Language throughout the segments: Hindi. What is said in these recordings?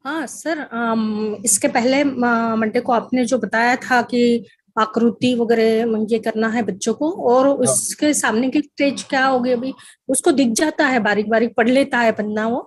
हाँ सर, इसके पहले मंडे को आपने जो बताया था कि आकृति वगैरह ये करना है बच्चों को, और हाँ उसके सामने की स्टेज क्या होगी अभी? उसको दिख जाता है, बारीक बारीक पढ़ लेता है पन्ना वो।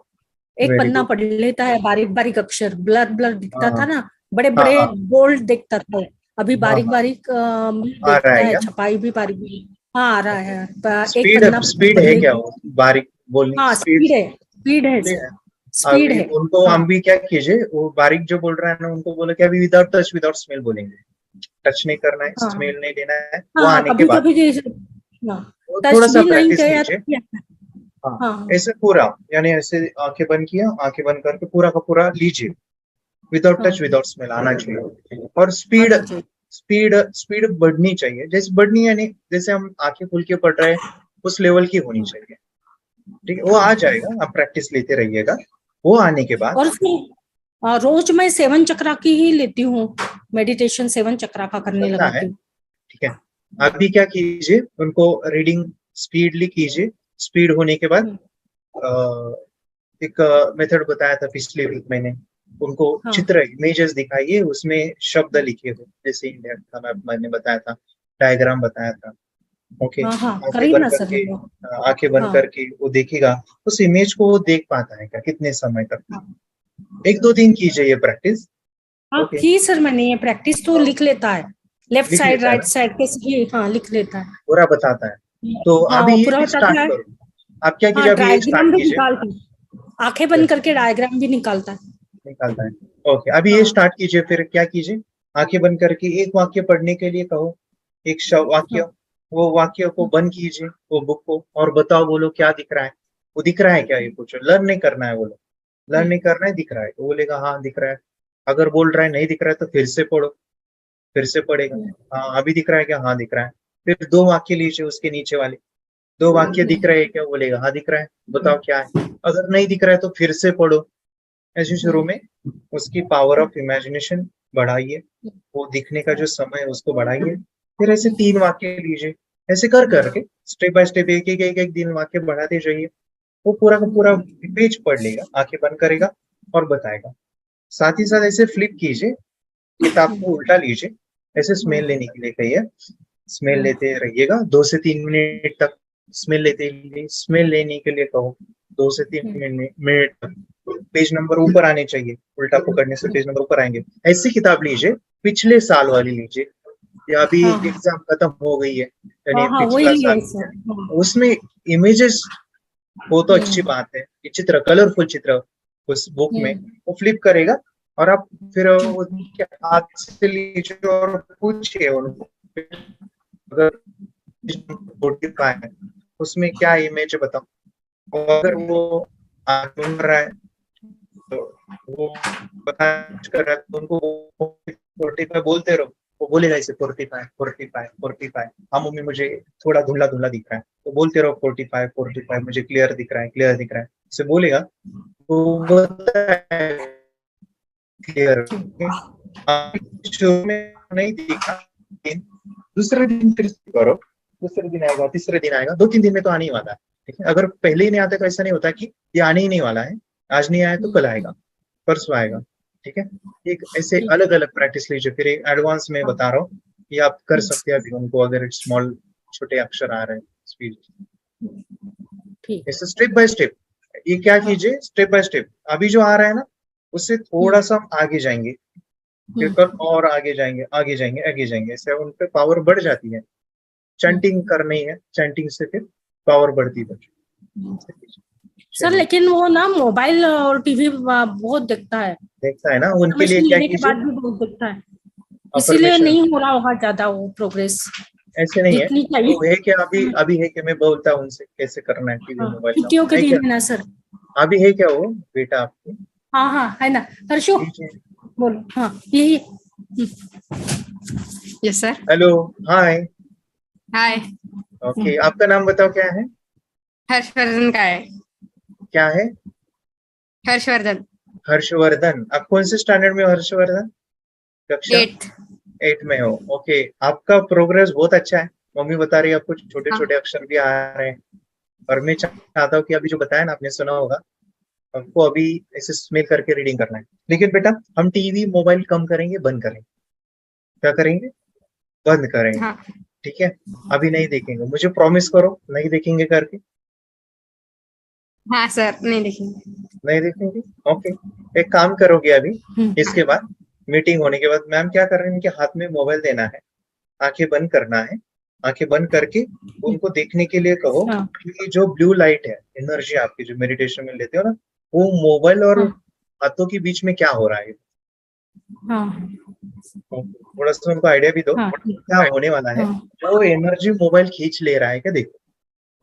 एक वेरी पन्ना गुड। पढ़ लेता है, बारीक बारीक अक्षर ब्लर ब्लर दिखता हाँ था ना, बड़े हाँ बड़े हाँ बोल्ड दिखता था। अभी हाँ बारीक हाँ। बारीक आ रहा देखता है है, क्या? छपाई भी बारीक बारीक। हाँ आ रहा ओके। है, एक स्पीड पन्ना स्पीड पढ़ है क्या लेता वो? बारीक बोलने की है। हाँ स्पीड? स्पीड है स्पीड सर, है। स्पीड अभी है। उनको हाँ हम भी क्या कीजिए, वो बारीक जो बोल रहा है ना, उनको बोले कि अभी विदाउट टच विदाउट स्मेल बोलेंगे। टच नहीं करना है, हाँ स्मेल नहीं लेना है, वो हाँ, आने के कभी बाद। कभी हाँ, वो थोड़ा टच सा भी नहीं प्रैक्टिस किया तो लीजिए। क्या? हाँ, हाँ ऐसे पूरा, यानी ऐसे आंखें बंद किया, आंखें बंद करके पूरा का पूरा लीजिए। विदाउट हाँ, टच विदाउट स्मेल आना चाहिए। और स्पीड, आना चाहिए। स्पीड स्पीड बढ़नी चाहिए। जैसे बढ़नी यानी जैसे हम आंखें खुल के पढ़ रहे हैं, उस लेवल की होनी हाँ चाहिए। ठीक है, वो आ हाँ। जाएगा, आप प्रैक्टिस लेते रहिएगा। वो आने के बाद और फिर रोज मैं सेवन चक्रा की ही लेती हूँ, मेडिटेशन सेवन चक्रा का करने करना है। लगाती हूँ। ठीक है, अभी क्या कीजिए, उनको रीडिंग स्पीडली कीजिए। स्पीड होने के बाद हम्म, अ, एक मेथड बताया था पिछले वीक मैंने। उनको हाँ चित्र इमेजेस दिखाइए, उसमें शब्द लिखे हो, जैसे इंडिया का मैप मैंने बताया था, डायग्राम बताया था। ओके, हाँ हाँ, आंखें करी बंद ना सर करके, वो। आंखें बंद हाँ करके वो देखेगा। उस इमेज को वो देख पाता है क्या, कितने समय तक? हाँ एक दो दिन कीजिए ये प्रैक्टिस। हाँ, ओके। की सर मैंने ये प्रैक्टिस तो लिख लेता है, लेफ्ट लिख साइड लेता है राइट ना, साइड के सही, हाँ लिख लेता है। पूरा बताता है। तो हाँ अभी वो पूरा ये बताता स्टार्ट है। करो। आप क्या हाँ कीजिए, अभी ये स्टार्ट डायग्राम भी कीजिए। निकालता है, आंखें बंद करके डायग्राम भी निकालता है। निकालता है। ओके, अभी ये हाँ स्टार्ट कीजिए। फिर क्या कीजिए, आंखें बंद करके एक वाक्य पढ़ने के लिए कहो। एक वाक्य, हाँ वो वाक्य को बंद कीजिए, वो बुक को, और बताओ, बोलो क्या दिख रहा है। वो दिख रहा है क्या, ये पूछो। लर्न नहीं करना है, बोलो लर्न नहीं करना है, दिख रहा है तो बोलेगा हाँ दिख रहा है। अगर बोल रहा है नहीं दिख रहा है तो फिर से पढ़ो, फिर से पढ़ेगा। हाँ अभी दिख रहा है क्या, हाँ दिख रहा है। फिर दो वाक्य लीजिए उसके नीचे वाले। दो वाक्य दिख रहे हैं क्या, बोलेगा हाँ दिख रहा है, बताओ क्या है। अगर नहीं दिख रहा है तो फिर से पढ़ो। ऐसे शुरू में उसकी पावर ऑफ इमेजिनेशन बढ़ाइए, वो दिखने का जो समय है उसको बढ़ाइए। फिर ऐसे तीन वाक्य लीजिए। ऐसे कर करके स्टेप बाय स्टेप एक एक एक एक दिन वाक्य बढ़ाते जाइए। वो पूरा का पूरा पेज पढ़ लेगा, आंखें बंद करेगा और बताएगा। साथ ही साथ ऐसे फ्लिप कीजिए, किताब को उल्टा लीजिए। ऐसे स्मेल लेने के लिए कहिए, स्मेल लेते रहिएगा 2 से 3 मिनट तक। स्मेल लेते रहिए, स्मेल लेने के लिए कहो 2 से 3 मिनट तक। पेज नंबर ऊपर आने चाहिए, उल्टा पकड़ने से पेज नंबर ऊपर आएंगे। ऐसी किताब लीजिए, पिछले साल वाली लीजिए, या अभी हाँ हाँ एग्जाम खत्म हो गई है यानी हाँ हाँ, पिछला वही साल, है सर। हाँ उसमें इमेजेस हो तो अच्छी हम्म बात है। ये चित्र, कलरफुल चित्र उस बुक में हम्म वो फ्लिप करेगा। और आप फिर हम्म उसके हाथ से लीजिए और पूछिए उनको, अगर 45 है उसमें क्या इमेज है बताओ। और अगर वो ढूंढ रहा है तो वो पता कर रहा है तो उनको 45 बोलते रहो। वो बोलेगा इसे 45 45 45। हाँ मम्मी मुझे थोड़ा धुंधला धुंधला दिख रहा है, तो बोलते रहो 45 45 मुझे क्लियर दिख रहा है, क्लियर दिख रहा है, इसे बोलेगा तो क्लियर। शुरू में नहीं दिखा, लेकिन दूसरे दिन फिर से करो। दूसरे दिन आएगा, तीसरे दिन आएगा, 2 3 दिन में तो आने ही वाला है। ठीक है, अगर पहले ही नहीं आता तो ऐसा नहीं होता कि ये आने ही नहीं वाला है। आज नहीं आया तो कल आएगा, परसों आएगा। ठीक है, एक ऐसे ठीक। अलग अलग प्रैक्टिस लीजिए। फिर एडवांस में हाँ बता रहा हूँ कि आप कर सकते हैं अभी उनको, अगर स्मॉल छोटे अक्षर आ रहे हैं स्पीड। ठीक। ऐसे स्टेप बाय स्टेप। ये क्या हाँ कीजिए, स्टेप बाय स्टेप। अभी जो आ रहा है ना, उससे थोड़ा सा हम आगे जाएंगे, फिर हम्म कल और आगे जाएंगे, आगे जाएंगे, आगे जाएंगे। ऐसे उन पे पावर बढ़ जाती है। चैंटिंग करनी है, चैंटिंग से फिर पावर बढ़ती हम्म। है। सर चलिए, लेकिन वो ना मोबाइल और टीवी बहुत देखता है, देखता है ना, उनके लिए इन्फॉर्मेशन क्या लेने के कीजिए, बाद भी बहुत देखता है, इसीलिए अफर्मेशन। नहीं हो रहा होगा ज्यादा वो प्रोग्रेस ऐसे नहीं है, जितनी वो चाहिए। है क्या, अभी अभी है कि मैं बोलता हूँ उनसे कैसे करना है टीवी हाँ मोबाइल का, छुट्टियों के है क्या? दिन है ना सर। अभी है क्या वो बेटा आपके? हाँ हाँ है ना। हर्षो लीजिए। बोलो, हाँ यही। Yes sir. हेलो, हाय। हाय। ओके, आपका नाम बताओ क्या है? हर्षवर्धन का है। क्या है? हर्षवर्धन। हर्षवर्धन। आप कौन से स्टैंडर्ड में हो हर्षवर्धन? कक्षा एट। 8 में हो। ओके, आपका प्रोग्रेस बहुत अच्छा है। मम्मी बता रही है आपको छोटे हाँ छोटे अक्षर भी आ रहे हैं। और मैं चाहता हूँ कि अभी जो बताया ना, आपने सुना होगा, हमको अभी ऐसे स्मेल करके रीडिंग करना है, लेकिन बेटा हम टीवी मोबाइल कम करेंगे, बंद करेंगे, क्या करेंगे, बंद करेंगे, हाँ ठीक है, अभी नहीं देखेंगे, मुझे प्रॉमिस करो नहीं देखेंगे करके। हाँ सर, नहीं देखेंगे। नहीं देखेंगे, ओके। एक काम करोगे अभी, हम्म, इसके बाद मीटिंग होने के बाद मैम क्या कर रहे हैं, इनके हाथ में मोबाइल देना है, आंखें बंद करना है, आंखें बंद करके उनको देखने के लिए कहो हाँ कि जो ब्लू लाइट है, एनर्जी आपकी जो मेडिटेशन में लेते हो ना, वो मोबाइल और हाँ हाथों के बीच में क्या हो रहा है, हाँ थोड़ा सा उनको आइडिया भी दो हाँ क्या होने वाला है। हाँ जो एनर्जी मोबाइल खींच ले रहा है क्या, देखो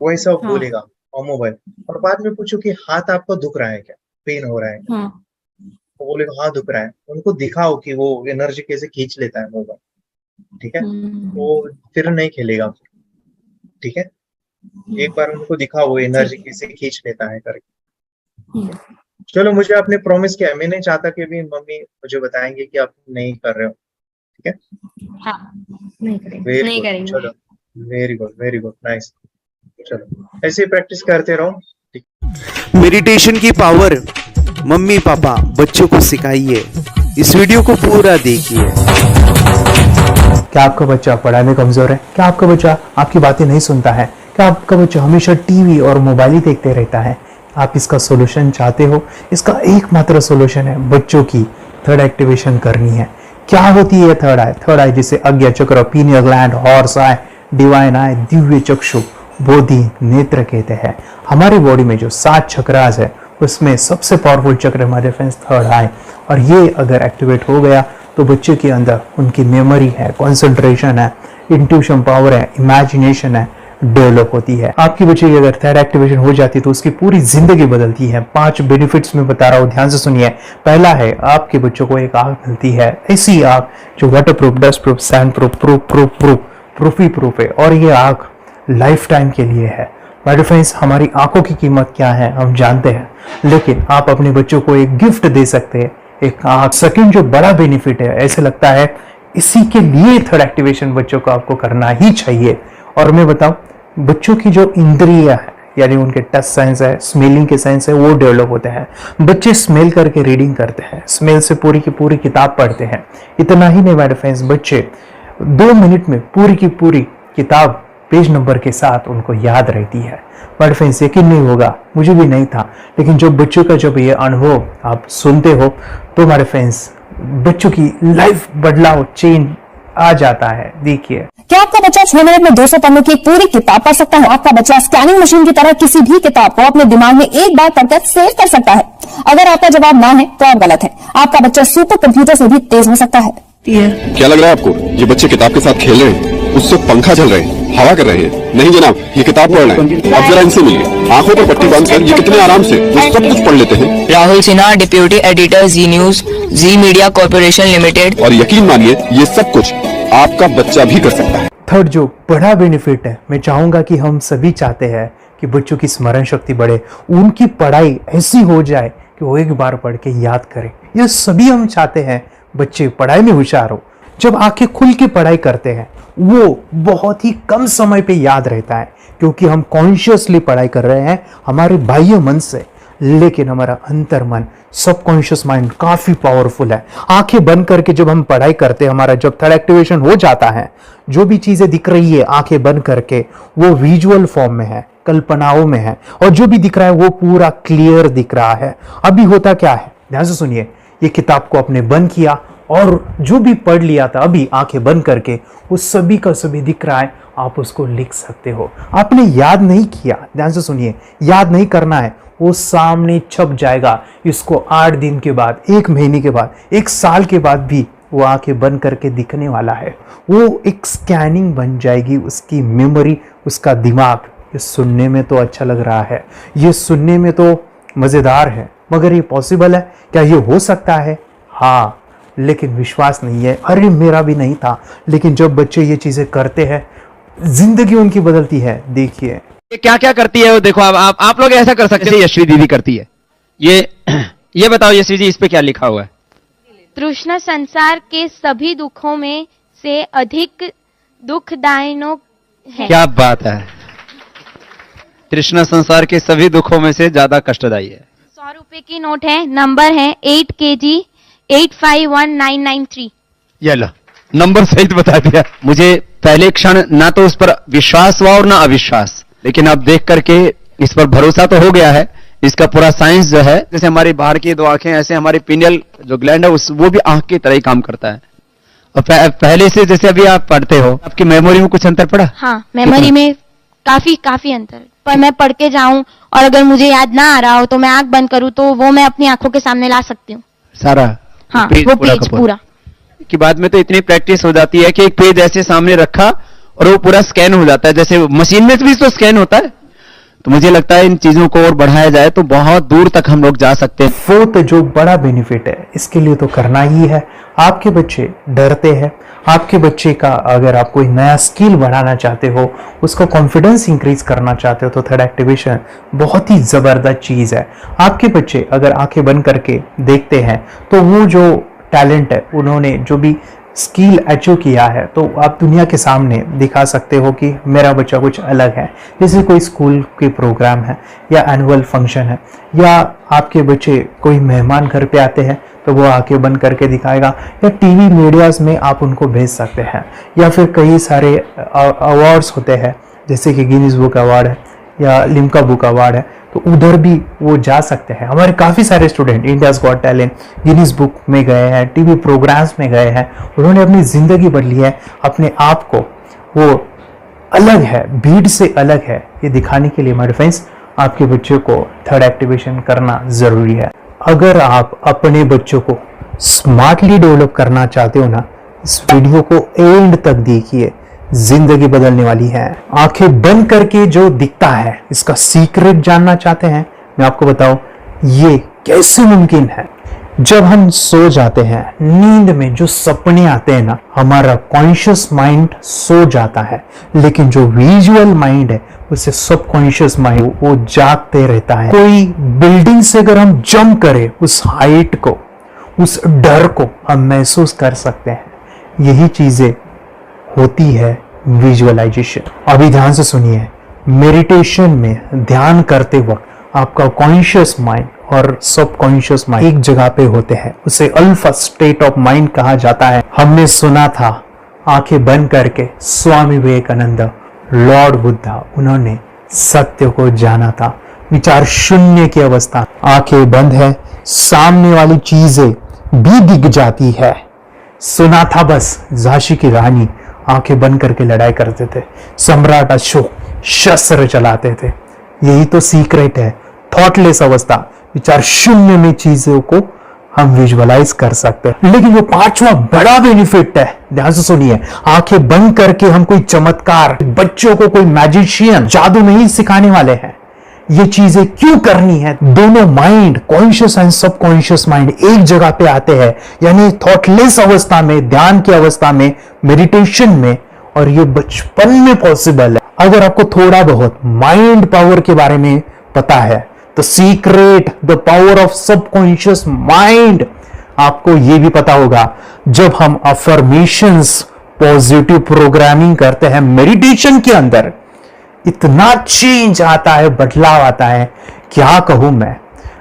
वो ऐसा हाँ बोलेगा और मोबाइल, और बाद में पूछो कि हाथ आपका दुख रहा है क्या, पेन हो रहा है क्या, हाँ तो बोलेगा हाँ दुख रहा है, उनको दिखाओ कि वो एनर्जी कैसे खींच लेता है मोबाइल, ठीक है, वो फिर नहीं खेलेगा, ठीक है, एक बार उनको दिखाओ वो एनर्जी कैसे खींच लेता है करके। चलो, मुझे आपने प्रॉमिस किया, मैं नहीं चाहता कि अभी मम्मी मुझे बताएंगे कि आप नहीं कर रहे हो, ठीक है, हाँ, नहीं करेंगे, वेरी नहीं गुड, करेंगे। चलो वेरी गुड नाइस, चलो ऐसे ही प्रैक्टिस करते रहो, ठीक। मेडिटेशन की पावर मम्मी पापा बच्चों को सिखाइए। इस वीडियो को पूरा देखिए। क्या आपका बच्चा पढ़ाई में कमजोर है? क्या आपका बच्चा आपकी बातें नहीं सुनता है? क्या आपका बच्चा हमेशा टीवी और मोबाइल ही देखते रहता है? आप इसका सोल्यूशन चाहते हो? इसका एकमात्र सोल्यूशन है बच्चों की थर्ड एक्टिवेशन करनी है। क्या होती है थर्ड आई? थर्ड आई जिसे Ajna chakra, pineal gland, Horus eye, divine eye, दिव्य चक्षु, बोधि नेत्र कहते हैं। हमारी बॉडी में जो 7 चक्रास है उसमें सबसे पावरफुल चक्र हमारे फ्रेंड्स थर्ड आई, और ये अगर एक्टिवेट हो गया तो बच्चे के अंदर उनकी मेमोरी है, कंसंट्रेशन है, इंट्यूशन पावर है, इमेजिनेशन है, डेवलप होती है। आपकी बच्चे की अगर थर्ड एक्टिवेशन हो जाती है तो उसकी पूरी जिंदगी बदलती है। 5 बेनिफिट्स में बता रहा हूँ, ध्यान से सुनिए। पहला है, आपके बच्चों को एक आंख मिलती है, ऐसी आंख जो water proof, dust proof, sand proof, proof ही प्रूफ है, और ये आंख लाइफ टाइम के लिए है। माय फ्रेंड्स, हमारी आंखों की कीमत क्या है हम जानते हैं, लेकिन आप अपने बच्चों को एक गिफ्ट दे सकते हैं, एक आंख। सेकंड जो बड़ा बेनिफिट है, ऐसे लगता है इसी के लिए थर्ड एक्टिवेशन बच्चों को आपको करना ही चाहिए। और मैं बताऊं, बच्चों की जो इंद्रियां है, यानी उनके टच सेंस है, स्मेलिंग के सेंस है, वो डेवलप होते हैं। बच्चे स्मेल करके रीडिंग करते हैं, स्मेल से पूरी की पूरी किताब पढ़ते हैं। इतना ही नहीं मेरे फ्रेंड्स, बच्चे 2 मिनट में पूरी की पूरी किताब पेज नंबर के साथ उनको याद रहती है। मेरे फ्रेंड्स, यकीन नहीं होगा, मुझे भी नहीं था, लेकिन जो बच्चों का जब ये अनुभव आप सुनते हो तो मेरे फ्रेंड्स बच्चों की लाइफ बदलाव, चेंज आ जाता है। देखिए, क्या आपका बच्चा 6 मिनट में 200 पन्नों की एक पूरी किताब पढ़ सकता है? आपका बच्चा स्कैनिंग मशीन की तरह किसी भी किताब को अपने दिमाग में एक बार पढ़कर सेव कर सकता है? अगर आपका जवाब ना है तो आप गलत है। आपका बच्चा सुपर कंप्यूटर से भी तेज हो सकता है। क्या लग रहा है आपको? ये बच्चे किताब के साथ खेल रहे हैं, उससे पंखा चल रहे हैं, हवा कर रहे हैं? नहीं जनाब, ये किताब पढ़ रहे हैं। अब जरा इनसे मिलिए, आंखों पर पट्टी बांधकर ये कितने आराम से ये सब कुछ पढ़ लेते हैं। राहुल सिन्हा, डिप्यूटी एडिटर, जी न्यूज, जी मीडिया कॉर्पोरेशन लिमिटेड। और यकीन मानिए, ये सब कुछ आपका बच्चा भी कर सकता है। थर्ड जो बड़ा बेनिफिट है, मैं चाहूंगा कि हम सभी चाहते हैं कि बच्चों की स्मरण शक्ति बढ़े, उनकी पढ़ाई ऐसी हो जाए कि वो एक बार पढ़ के याद करें। ये सभी हम चाहते हैं बच्चे पढ़ाई में होशियार हो। जब आंखें खुल के पढ़ाई करते हैं वो बहुत ही कम समय पे याद रहता है, क्योंकि हम कॉन्शियसली पढ़ाई कर रहे हैं हमारे बाह्य मन से, लेकिन हमारा अंतर मन, सबकॉन्शियस माइंड काफी पावरफुल है। आंखें बंद करके जब हम पढ़ाई करते हैं, हमारा जब थर्ड एक्टिवेशन हो जाता है, जो भी चीजें दिख रही है आंखें बंद करके, वो विजुअल फॉर्म में है, कल्पनाओं में है, और जो भी दिख रहा है वो पूरा क्लियर दिख रहा है। अभी होता क्या है, ध्यान से सुनिए, ये किताब को आपने बंद किया और जो भी पढ़ लिया था अभी आंखें बंद करके, वो सभी का सभी दिख रहा है, आप उसको लिख सकते हो। आपने याद नहीं किया, ध्यान से सुनिए, याद नहीं करना है, वो सामने छप जाएगा। इसको 8 दिन के बाद, 1 महीने के बाद, 1 साल के बाद भी वो आंखें बंद करके दिखने वाला है। वो एक स्कैनिंग बन जाएगी, उसकी मेमोरी, उसका दिमाग। ये सुनने में तो अच्छा लग रहा है, ये सुनने में तो मजेदार है, मगर ये पॉसिबल है क्या? ये हो सकता है, हाँ, लेकिन विश्वास नहीं है। अरे मेरा भी नहीं था, लेकिन जब बच्चे ये चीजें करते हैं जिंदगी उनकी बदलती है। देखिए ये क्या क्या करती है वो देखो। आप लोग ऐसा कर सकते हैं, यशवी दीदी करती है। ये बताओ यशवी जी, इस पे क्या लिखा हुआ है? तृष्णा संसार के सभी दुखों में से अधिक दुखदायिनो है। क्या बात है, तृष्णा संसार के सभी दुखों में से ज्यादा कष्टदायी है। ₹100 की नोट है, नंबर है 8KG 851993। ये लो नंबर सहित बता दिया। मुझे पहले क्षण ना तो उस पर विश्वास हुआ और ना अविश्वास, लेकिन अब देख करके इस पर भरोसा तो हो गया है। इसका पूरा साइंस जो है, जैसे हमारी बाहर की 2 आंखें, ऐसे हमारी पिनियल जो ग्लैंड है वो भी आंख की तरह ही काम करता है। और पहले से जैसे अभी आप पढ़ते हो, आपकी मेमोरी में कुछ अंतर पड़ा? हाँ, मेमोरी में काफी अंतर। पर मैं पढ़ के जाऊं और अगर मुझे याद ना आ रहा हो तो मैं आंख बंद करूं तो वो मैं अपनी आंखों के सामने ला सकती हूँ सारा। हाँ, वो पेज पूरा कि बाद में तो इतनी प्रैक्टिस हो जाती है कि एक पेज ऐसे सामने रखा और वो पूरा स्कैन हो जाता है, जैसे मशीन में भी तो स्कैन होता है। तो मुझे लगता है इन चीजों को और बढ़ाया जाए तो बहुत दूर तक हम लोग जा सकते हैं। फोर्थ जो बड़ा बेनिफिट है, इसके लिए तो करना ही है। आपके बच्चे डरते हैं, आपके बच्चे का अगर आप कोई नया स्किल बढ़ाना चाहते हो, उसका कॉन्फिडेंस इंक्रीज करना चाहते हो, तो थर्ड एक्टिवेशन बहुत ही जबरदस्त चीज है। आपके बच्चे अगर आंखें बंद करके देखते हैं तो वो जो टैलेंट है, उन्होंने जो भी स्किल अचीव किया है, तो आप दुनिया के सामने दिखा सकते हो कि मेरा बच्चा कुछ अलग है। जैसे कोई स्कूल के प्रोग्राम है या एनुअल फंक्शन है, या आपके बच्चे कोई मेहमान घर पे आते हैं तो वो आंखें बंद करके दिखाएगा, या टीवी मीडियाज में आप उनको भेज सकते हैं, या फिर कई सारे अवार्ड्स होते हैं जैसे कि गिनीज बुक अवार्ड है या लिम्का बुक अवार्ड है, तो उधर भी वो जा सकते हैं। हमारे काफ़ी सारे student India's got talent, Guinness book में गए हैं, टीवी प्रोग्राम्स में गए हैं, उन्होंने अपनी ज़िंदगी बदली है, अपने आप को वो अलग है, भीड़ से अलग है, ये दिखाने के लिए मेरे फ्रेंड्स आपके बच्चों को थर्ड एक्टिवेशन करना ज़रूरी है। अगर आप अपने बच्चों को स्मार्टली डेवलप करना चाहते हो ना, इस वीडियो को एंड तक देखिए, जिंदगी बदलने वाली है। आंखें बंद करके जो दिखता है, इसका सीक्रेट जानना चाहते हैं? मैं आपको बताऊं ये कैसे मुमकिन है। जब हम सो जाते हैं, नींद में जो सपने आते हैं ना, हमारा कॉन्शियस माइंड सो जाता है, लेकिन जो विजुअल माइंड है, उसे सब कॉन्शियस माइंड वो जागते रहता है। कोई बिल्डिंग से अगर हम जंप करें, उस हाइट को, उस डर को हम महसूस कर सकते हैं। यही चीजें होती है विजुअलाइजेशन। अभी ध्यान से सुनिए, मेडिटेशन में ध्यान करते वक्त आपका कॉन्शियस माइंड और सब कॉन्शियस माइंड एक जगह पे होते हैं, उसे अल्फा स्टेट ऑफ माइंड कहा जाता है। हमने सुना था आंखें बंद करके स्वामी विवेकानंद, लॉर्ड बुद्धा, उन्होंने सत्य को जाना था। विचार शून्य की अवस्था, आंखें बंद है, सामने वाली चीजें भी दिख जाती है। सुना था बस झांसी की रानी आंखें बंद करके लड़ाई करते थे, सम्राट अशोक शस्त्र चलाते थे। यही तो सीक्रेट है, थॉटलेस अवस्था, विचार शून्य में चीजों को हम विजुअलाइज कर सकते हैं। लेकिन जो 5वां बड़ा बेनिफिट है, ध्यान से सुनिए, आंखें बंद करके हम कोई चमत्कार, बच्चों को कोई मैजिशियन जादू नहीं सिखाने वाले हैं। ये चीजें क्यों करनी है? दोनों माइंड, कॉन्शियस एंड सब कॉन्शियस माइंड एक जगह पे आते हैं, यानी थॉटलेस अवस्था में, ध्यान की अवस्था में, मेडिटेशन में, और ये बचपन में पॉसिबल है। अगर आपको थोड़ा बहुत माइंड पावर के बारे में पता है, तो secret, the power of subconscious mind, आपको ये भी पता होगा। जब हम अफर्मेशंस, पॉजिटिव प्रोग्रामिंग करते हैं मेडिटेशन के अंदर, इतना चेंज आता है, बदलाव आता है, क्या कहूं मैं।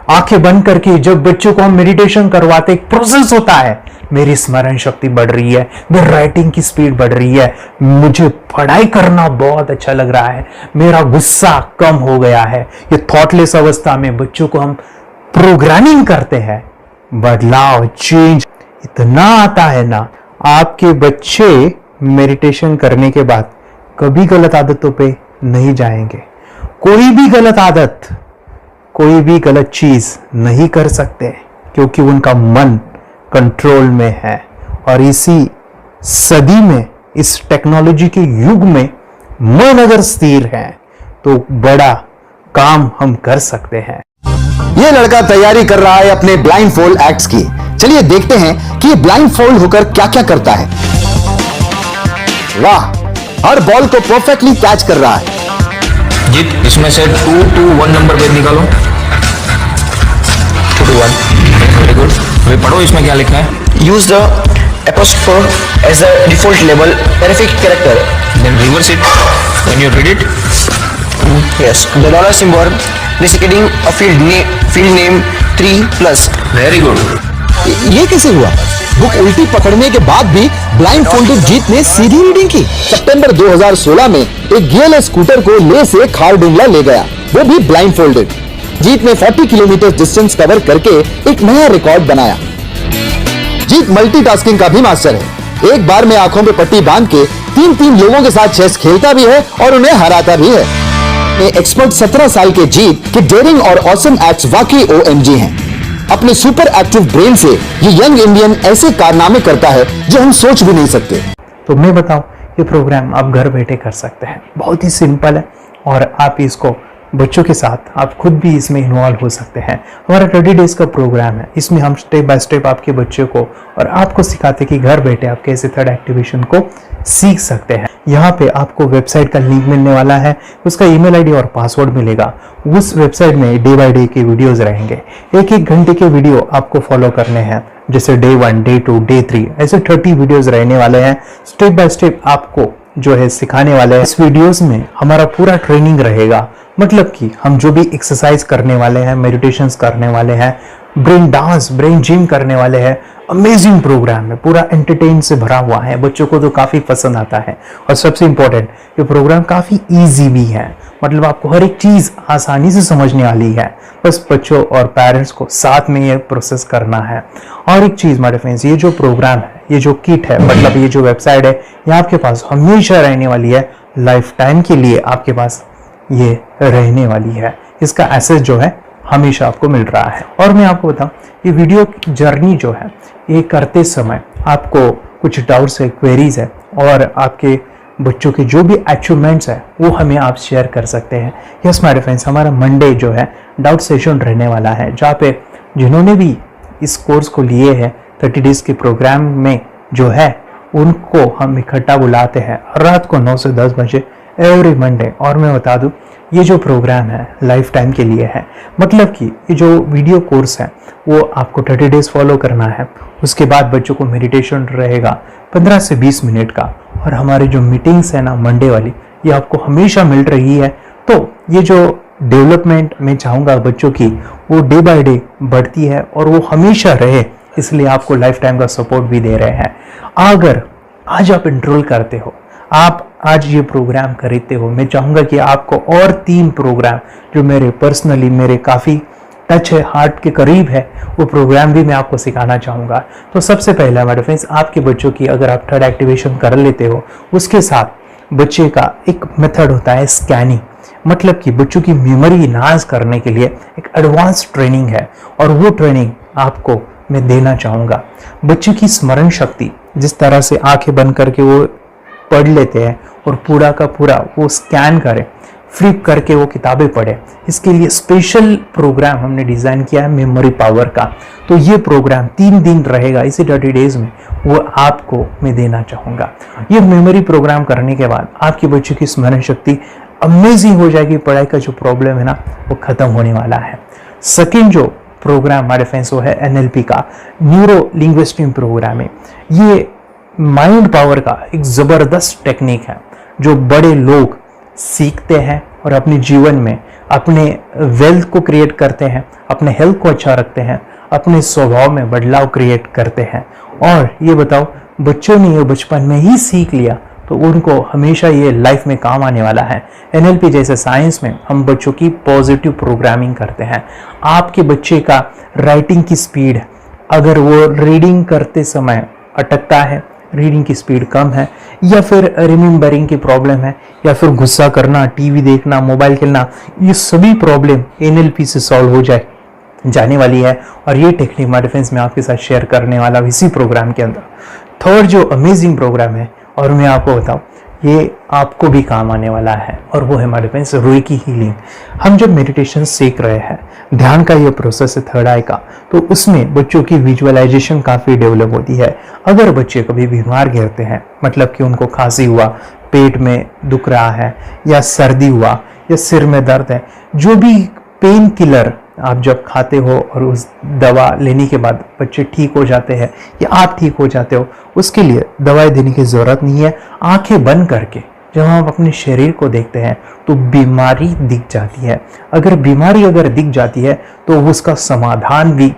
आंखें बंद करके जब बच्चों को हम मेडिटेशन करवाते, एक प्रोसेस होता है, मेरी स्मरण शक्ति बढ़ रही है, मेरी राइटिंग की स्पीड बढ़ रही है, मुझे पढ़ाई करना बहुत अच्छा लग रहा है, मेरा गुस्सा कम हो गया है। ये थॉटलेस अवस्था में बच्चों को हम प्रोग्रामिंग करते हैं, बदलाव, चेंज इतना आता है ना। आपके बच्चे मेडिटेशन करने के बाद कभी गलत आदतों पे नहीं जाएंगे। कोई भी गलत आदत, कोई भी गलत चीज नहीं कर सकते, क्योंकि उनका मन कंट्रोल में है। और इसी सदी में, इस टेक्नोलॉजी के युग में, मन अगर स्थिर है तो बड़ा काम हम कर सकते हैं। ये लड़का तैयारी कर रहा है अपने ब्लाइंड फोल्ड एक्ट्स की। चलिए देखते हैं कि ये ब्लाइंड फोल्ड होकर क्या क्या करता है। वाह, हर बॉल को परफेक्टली कैच कर रहा है। जीत, इसमें से 2 to 1 नंबर भेद निकालो। 2 to 1, वेरी गुड। अभी पढ़ो इसमें क्या लिखा है। Use the apostrophe as a default label terrific character, then reverse it when you read it. yes, the dollar symbol deciding a field name 3+. Very good. ये कैसे हुआ? बुक उल्टी पकड़ने के बाद भी ब्लाइंड फोल्डेड जीत ने सीधी रीडिंग की। सितंबर 2016 में एक गियर स्कूटर को ले से खारडुंगला ले गया, वो भी ब्लाइंड फोल्डेड। जीत ने 40 किलोमीटर डिस्टेंस कवर करके एक नया रिकॉर्ड बनाया। जीत मल्टीटास्किंग का भी मास्टर है। एक बार में आंखों पे पट्टी बांध के 3 लोगों के साथ चेस खेलता भी है और उन्हें हराता भी है। एक्सपर्ट 17 साल के जीत के डेयरिंग और ऑसम एक्ट्स वाकई OMG हैं। अपने सुपर एक्टिव ब्रेन से ये यंग इंडियन ऐसे कारनामे करता है जो हम सोच भी नहीं सकते। तो मैं बताऊं, ये प्रोग्राम आप घर बैठे कर सकते हैं, बहुत ही सिंपल है और आप इसको बच्चों के साथ आप खुद भी इसमें इन्वॉल्व हो सकते हैं। हमारा 30 डेज का प्रोग्राम है, इसमें हम स्टेप बाय स्टेप आपके बच्चे को और आपको सिखाते कि घर बैठे आप कैसे थर्ड एक्टिवेशन को सीख सकते हैं। यहाँ पे आपको वेबसाइट का लिंक मिलने वाला है, उसका ईमेल आईडी और पासवर्ड मिलेगा। उस वेबसाइट में डे बाय डे के वीडियोस रहेंगे, 1-1 घंटे के वीडियो आपको फॉलो करने हैं, जैसे डे 1, डे 2, डे 3 ऐसे 30 वीडियोस रहने वाले हैं। स्टेप बाय स्टेप आपको जो है सिखाने वाले हैं। इस वीडियोस में हमारा पूरा ट्रेनिंग रहेगा, मतलब कि हम जो भी एक्सरसाइज करने वाले हैं, मेडिटेशंस करने वाले हैं, ब्रेन डांस, ब्रेन जिम करने वाले हैं। अमेजिंग प्रोग्राम है, पूरा एंटरटेन से भरा हुआ है, बच्चों को तो काफी पसंद आता है। और सबसे इंपॉर्टेंट, ये प्रोग्राम काफी इजी भी है, मतलब आपको हर एक चीज आसानी से समझने वाली है। बस बच्चों और पेरेंट्स को साथ में ये प्रोसेस करना है। और एक चीज माय फ्रेंड्स, ये जो प्रोग्राम है, ये जो किट है, मतलब ये जो वेबसाइट है, ये आपके पास हमेशा रहने वाली है, लाइफ टाइम के लिए आपके पास ये रहने वाली है। इसका एक्सेस जो है हमेशा आपको मिल रहा है। और मैं आपको बताऊं, ये वीडियो जर्नी जो है, ये करते समय आपको कुछ डाउट्स है, क्वेरीज है और आपके बच्चों के जो भी अचीवमेंट्स है वो हमें आप शेयर कर सकते हैं। यस माय फ्रेंड्स, हमारा मंडे जो है डाउट सेशन रहने वाला है, जहाँ पे जिन्होंने भी इस कोर्स को लिए हैं 30 डेज के प्रोग्राम में जो है उनको हम इकट्ठा बुलाते हैं रात को 9 से 10 बजे एवरी मंडे। और मैं बता दूं, ये जो प्रोग्राम है लाइफ टाइम के लिए है, मतलब कि ये जो वीडियो कोर्स है वो आपको 30 डेज फॉलो करना है। उसके बाद बच्चों को मेडिटेशन रहेगा 15 से 20 मिनट का, और हमारी जो मीटिंग्स है ना मंडे वाली, ये आपको हमेशा मिल रही है। तो ये जो डेवलपमेंट मैं चाहूँगा बच्चों की, वो डे बाय डे बढ़ती है और वो हमेशा रहे, इसलिए आपको लाइफ टाइम का सपोर्ट भी दे रहे हैं। अगर आज आप एनरोल करते हो, आप आज ये प्रोग्राम खरीदते हो, मैं चाहूँगा कि आपको और 3 प्रोग्राम जो मेरे पर्सनली मेरे काफ़ी टच है, हार्ट के करीब है, वो प्रोग्राम भी मैं आपको सिखाना चाहूँगा। तो सबसे पहले हमारे फ्रेंड्स, आपके बच्चों की अगर आप थर्ड एक्टिवेशन कर लेते हो, उसके साथ बच्चे का एक मेथड होता है स्कैनिंग, मतलब कि बच्चों की मेमोरी इनहांस करने के लिए एक एडवांस ट्रेनिंग है, और वो ट्रेनिंग आपको मैं देना चाहूँगा। बच्चे की स्मरण शक्ति, जिस तरह से आंखें बंद करके वो पढ़ लेते हैं और पूरा का पूरा वो स्कैन करें, फ्लिप करके वो किताबें पढ़े, इसके लिए स्पेशल प्रोग्राम हमने डिज़ाइन किया है मेमोरी पावर का। तो ये प्रोग्राम 3 दिन रहेगा, इसी 30 डेज में वो आपको मैं देना चाहूँगा। ये मेमोरी प्रोग्राम करने के बाद आपके बच्चे की स्मरण शक्ति अमेजिंग हो जाएगी, पढ़ाई का जो प्रॉब्लम है ना वो खत्म होने वाला है। सेकेंड जो प्रोग्राम हमारे फ्रेंड्स वो है NLP का, न्यूरो लिंग्विस्टिक प्रोग्राम है। ये माइंड पावर का एक ज़बरदस्त टेक्निक है जो बड़े लोग सीखते हैं और अपने जीवन में अपने वेल्थ को क्रिएट करते हैं, अपने हेल्थ को अच्छा रखते हैं, अपने स्वभाव में बदलाव क्रिएट करते हैं। और ये बताओ, बच्चों ने ये बचपन में ही सीख लिया तो उनको हमेशा ये लाइफ में काम आने वाला है। NLP जैसे साइंस में हम बच्चों की पॉजिटिव प्रोग्रामिंग करते हैं। आपके बच्चे का राइटिंग की स्पीड, अगर वो रीडिंग करते समय अटकता है, रीडिंग की स्पीड कम है, या फिर रिमेम्बरिंग की प्रॉब्लम है, या फिर गुस्सा करना, टीवी देखना, मोबाइल खेलना, ये सभी प्रॉब्लम NLP से सॉल्व हो जाने वाली है। और ये टेक्निक हमारे फ्रेंड्स में आपके साथ शेयर करने वाला इसी प्रोग्राम के अंदर। थर्ड जो अमेजिंग प्रोग्राम है, और मैं आपको बताऊं, ये आपको भी काम आने वाला है, और वो है हमारे फ्रेंड्स रेकी हीलिंग। हम जब मेडिटेशन सीख रहे हैं, ध्यान का ये प्रोसेस है थर्ड आई का, तो उसमें बच्चों की विजुअलाइजेशन काफ़ी डेवलप होती है। अगर बच्चे कभी बीमार गिरते हैं, मतलब कि उनको खांसी हुआ, पेट में दुख रहा है, या सर्दी हुआ, या सिर में दर्द है, जो भी पेन किलर आप जब खाते हो और उस दवा लेने के बाद बच्चे ठीक हो जाते हैं या आप ठीक हो जाते हो, उसके लिए दवाई देने की ज़रूरत नहीं है। आंखें बंद करके जब हम अपने शरीर को देखते हैं तो बीमारी दिख जाती है। अगर बीमारी अगर दिख जाती है तो उसका समाधान भी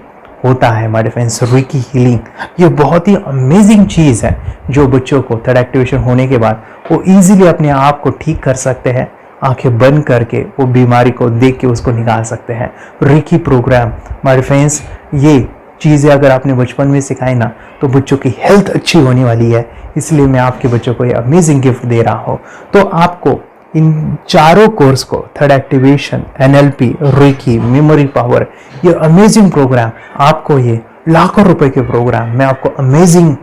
होता है हमारे फ्रेंड्स। रेकी हीलिंग ये बहुत ही अमेजिंग चीज़ है जो बच्चों को थर्ड एक्टिवेशन होने के बाद वो इजीली अपने आप को ठीक कर सकते हैं। आंखें बंद करके वो बीमारी को देख के उसको निकाल सकते हैं। रेकी प्रोग्राम हमारे फ्रेंड्स, ये चीज़ें अगर आपने बचपन में सिखाई ना तो बच्चों की हेल्थ अच्छी होने वाली है। इसलिए मैं आपके बच्चों को ये अमेजिंग गिफ्ट दे रहा हूँ। तो आपको इन चारों कोर्स को third activation, NLP, reiki, memory power, ये अमेजिंग प्रोग्राम आपको, ये लाखों रुपए के प्रोग्राम मैं आपको अमेजिंग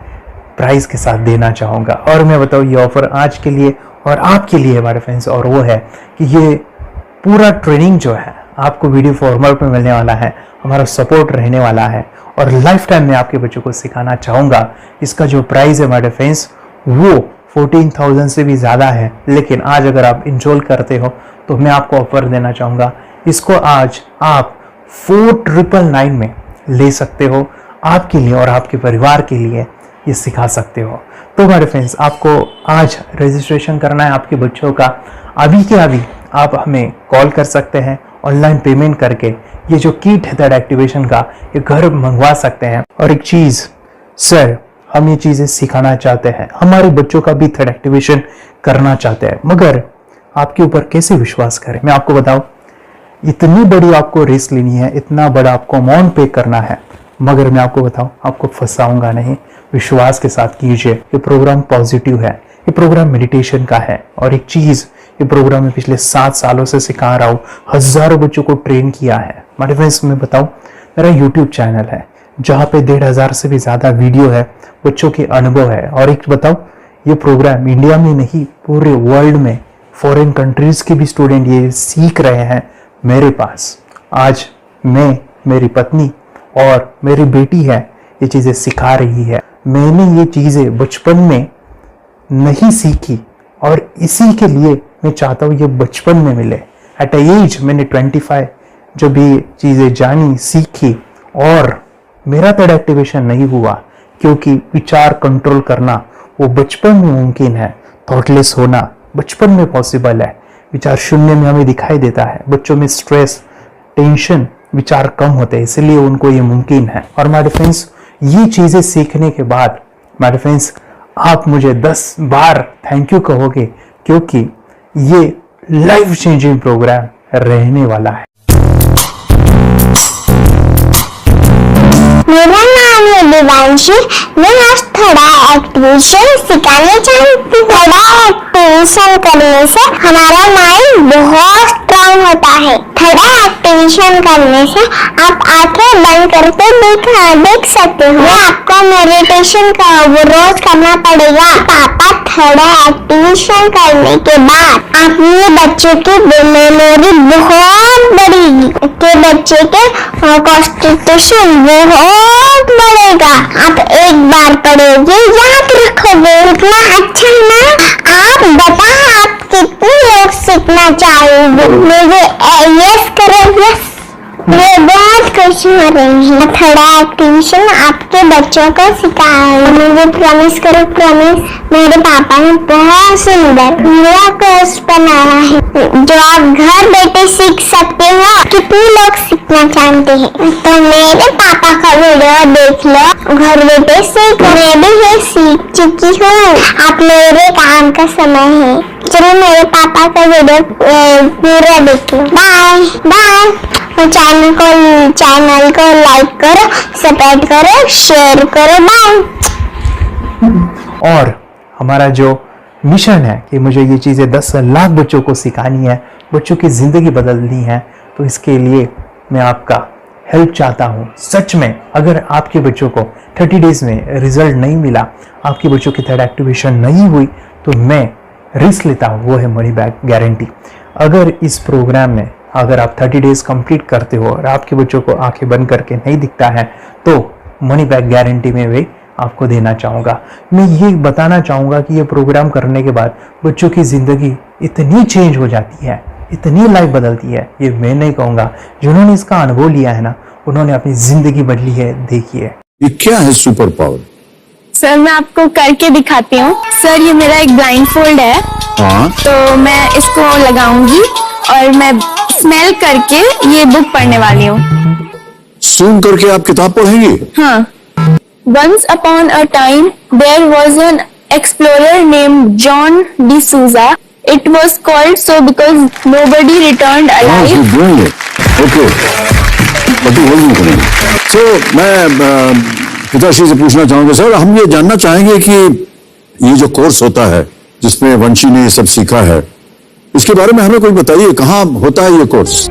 प्राइस के साथ देना चाहूँगा। और मैं बताऊँ ये ऑफर आज के लिए और आपके लिए हमारे फ्रेंड्स, और वो है कि ये पूरा ट्रेनिंग जो है आपको वीडियो फॉर्मेट में मिलने वाला है, हमारा सपोर्ट रहने वाला है और लाइफ टाइम में आपके बच्चों को सिखाना चाहूँगा। इसका जो प्राइस है हमारे फ्रेंड्स वो 14,000 से भी ज़्यादा है, लेकिन आज अगर आप इंस्टॉल करते हो तो मैं आपको ऑफर देना चाहूँगा। इसको आज आप 4,999 में ले सकते हो। आपके लिए और आपके परिवार के लिए ये सिखा सकते हो। तो हमारे फ्रेंड्स, आपको आज रजिस्ट्रेशन करना है आपके बच्चों का। अभी के अभी आप हमें कॉल कर सकते हैं, ऑनलाइन पेमेंट करके ये जो किट है थर्ड एक्टिवेशन का ये घर मंगवा सकते हैं। और एक चीज़ सर, हम ये चीज़ें सिखाना चाहते हैं, हमारे बच्चों का भी थर्ड एक्टिवेशन करना चाहते हैं, मगर आपके ऊपर कैसे विश्वास करें? मैं आपको बताऊं, इतनी बड़ी आपको रिस्क लेनी है, इतना बड़ा आपको अमाउंट पे करना है, मगर मैं आपको बताऊं आपको फंसाऊंगा नहीं। विश्वास के साथ कीजिए। ये प्रोग्राम पॉजिटिव है, ये प्रोग्राम मेडिटेशन का है। और एक चीज़, ये प्रोग्राम में पिछले 7 सालों से सिखा रहा हूँ, हज़ारों बच्चों को ट्रेन किया है। हमारे फ्रेंड्स, मैं बताऊँ मेरा यूट्यूब चैनल है जहाँ पे 1,500 से भी ज़्यादा वीडियो है, बच्चों के अनुभव है। और एक बताऊँ, ये प्रोग्राम इंडिया में नहीं पूरे वर्ल्ड में फॉरेन कंट्रीज के भी स्टूडेंट ये सीख रहे हैं मेरे पास। आज मैं, मेरी पत्नी और मेरी बेटी है ये चीज़ें सिखा रही है। मैंने ये चीज़ें बचपन में नहीं सीखी और इसी के लिए मैं चाहता हूँ ये बचपन में मिले। एट एज मैंने 25 जो भी चीज़ें जानी, सीखी, और मेरा थर्ड एक्टिवेशन नहीं हुआ क्योंकि विचार कंट्रोल करना वो बचपन में मुमकिन है। थॉटलेस होना बचपन में पॉसिबल है। विचार शून्य में हमें दिखाई देता है। बच्चों में स्ट्रेस, टेंशन, विचार कम होते हैं, इसलिए उनको ये मुमकिन है। और हमारे फ्रेंड्स, ये चीज़ें सीखने के बाद हमारे फ्रेंड्स आप मुझे 10 बार थैंक यू कहोगे, क्योंकि ये लाइफ चेंजिंग प्रोग्राम रहने वाला है। मेरा नाम है दिवांशी। मैं आज थोड़ा एक्टिवेशन सिखाने चाहती हूँ। थोड़ा एक्टिवेशन करने से हमारा माइंड बहुत स्ट्रांग होता है। थोड़ा एक्टिवेशन करने से आप आंखें बंद करके देख सकते हो। आपको मेडिटेशन का वो रोज करना पड़ेगा। पापा थोड़ा एक्टिवेशन करने के बाद अपने बच्चों की मेमोरी बहुत बढ़ेगी, के बच्चे के कॉन्स्टिट्यूशन बहुत बढ़ेगा। आप एक बार पढ़ोगे, याद रखोगे, इतना अच्छा ना। आप बताओ आप कितने लोग सीखना चाहोगे? मुझे यस करो, यस। मैं बहुत खुश हो रही हूँ। थोड़ा एक्टिवेशन आपके बच्चों को सिखाऊंगी। मुझे प्रॉमिस करो, प्रॉमिस। मेरे पापा ने बहुत सुंदर मेरा कोर्स बनाया है जो आप घर बैठे सीख सकते हो। कितने लोग सीखना चाहते हैं तो मेरे पापा का वीडियो देख लो, घर बैठे सीख। मैं भी ये सीख चुकी हूँ। आप मेरे काम का समय है, चलो मेरे पापा का वीडियो पूरा देख लो। Bye bye. चैनल को लाइक करो, सपोर्ट करो, शेयर करो। बाय। और हमारा जो मिशन है कि मुझे ये चीज़ें 10 लाख बच्चों को सिखानी है, बच्चों की ज़िंदगी बदलनी है, तो इसके लिए मैं आपका हेल्प चाहता हूँ। सच में अगर आपके बच्चों को 30 डेज में रिजल्ट नहीं मिला, आपके बच्चों की थर्ड एक्टिवेशन नहीं हुई, तो मैं रिस्क लेता हूँ, वो है मनी बैक गारंटी। अगर इस प्रोग्राम में अगर आप 30 डेज कंप्लीट करते हो और आपके बच्चों को आंखें बंद करके नहीं दिखता है, तो मनी बैक गारंटी में भी आपको देना चाहूँगा। मैं ये बताना चाहूँगा कि ये प्रोग्राम करने के बाद बच्चों की ज़िंदगी इतनी चेंज हो जाती है, इतनी लाइफ बदलती है, ये मैं नहीं कहूँगा। जिन्होंने इसका अनुभव लिया है ना, उन्होंने अपनी ज़िंदगी बदली है। देखिए ये क्या है सुपर पावर? सर मैं आपको करके दिखाती हूँ। सर ये मेरा एक ब्लाइंड फोल्ड है हाँ, तो मैं इसको लगाऊंगी और मैं स्मेल करके ये बुक पढ़ने वाली हूँ। सूंघ करके आप किताब पढ़ेंगी? हाँ। Once upon a time, there was an explorer named John D'Souza. It was called so because nobody returned alive. Okay, तो मैं पिताश्री से पूछना चाहूंगा सर, हम ये जानना चाहेंगे कि ये जो कोर्स होता है जिसमें वंशी ने ये सब सीखा है, इसके बारे में हमें कोई बताइए, कहाँ होता है ये कोर्स?